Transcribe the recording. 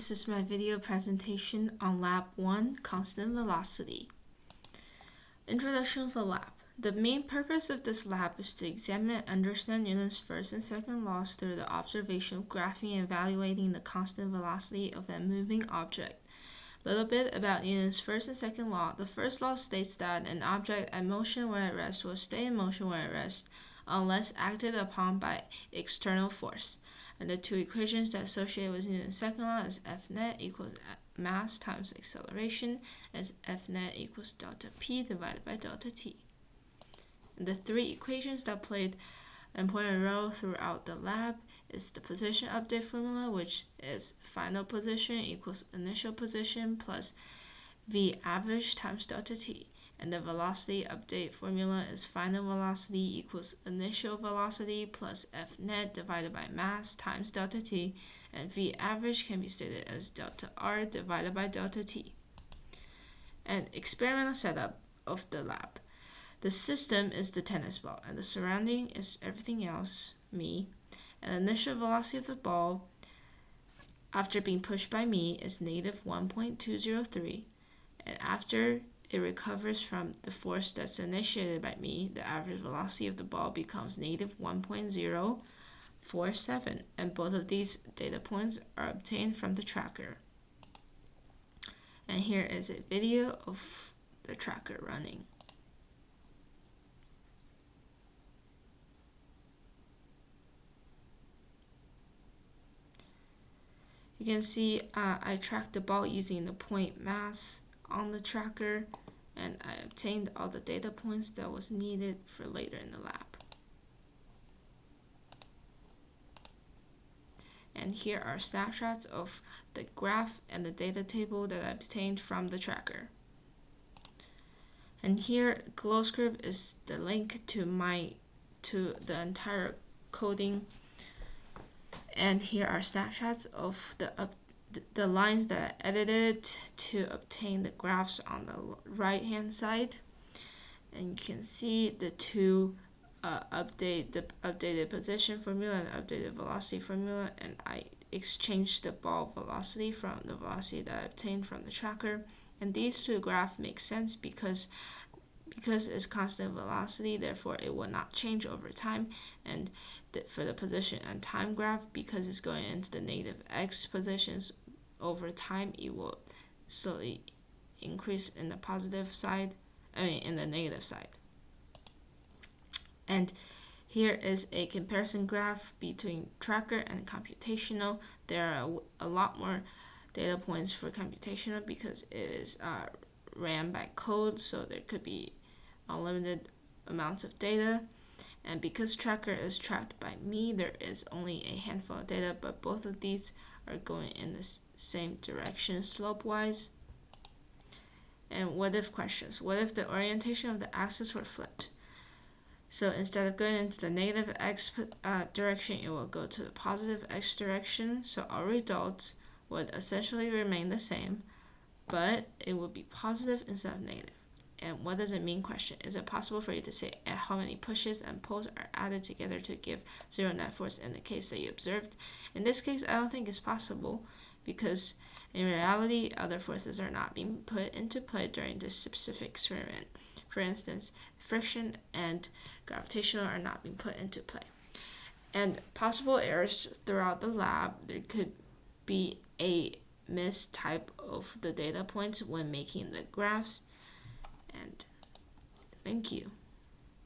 this is my video presentation on Lab 1, Constant Velocity. Introduction of the lab. The main purpose of this lab is to examine and understand Newton's first and second laws through the observation of graphing and evaluating the constant velocity of a moving object. A little bit about Newton's first and second law. The first law states that an object at motion when at rest will stay in motion when at rest unless acted upon by external force. And the two equations that associate with Newton's second law is F net equals mass times acceleration, and F net equals delta P divided by delta T. And the three equations that played an important role throughout the lab is the position update formula, which is final position equals initial position plus V average times delta T. And the velocity update formula is final velocity equals initial velocity plus F net divided by mass times delta T, and V average can be stated as delta R divided by delta T. And experimental setup of the lab. The system is the tennis ball, and the surrounding is everything else, me. And the initial velocity of the ball after being pushed by me is negative 1.203, and after it recovers from the force that's initiated by me, the average velocity of the ball becomes negative 1.047, and both of these data points are obtained from the tracker. And here is a video of the tracker running. You can see I tracked the ball using the point mass on the tracker, and I obtained all the data points that was needed for later in the lab. And here are snapshots of the graph and the data table that I obtained from the tracker. And here GlowScript is the link to the entire coding. And here are snapshots of the lines that I edited to obtain the graphs on the right hand side. And you can see the two updated position formula and updated velocity formula, and I exchanged the ball velocity from the velocity that I obtained from the tracker. And these two graphs make sense because it's constant velocity, therefore it will not change over time. And for the position and time graph, because it's going into the negative x positions, over time it will slowly increase in the positive side, in the negative side. And here is a comparison graph between tracker and computational. There are a lot more data points for computational because it is ran by code, so there could be unlimited amounts of data. And because tracker is tracked by me, there is only a handful of data, but both of these are going in the same direction slope-wise. And what if questions? What if the orientation of the axis were flipped? So instead of going into the negative x direction, it will go to the positive x direction. So our results would essentially remain the same, but it would be positive instead of negative. And what does it mean? Question. Is it possible for you to say how many pushes and pulls are added together to give zero net force in the case that you observed? In this case, I don't think it's possible because in reality, other forces are not being put into play during this specific experiment. For instance, friction and gravitational are not being put into play. And possible errors throughout the lab, there could be a mistype of the data points when making the graphs. And thank you.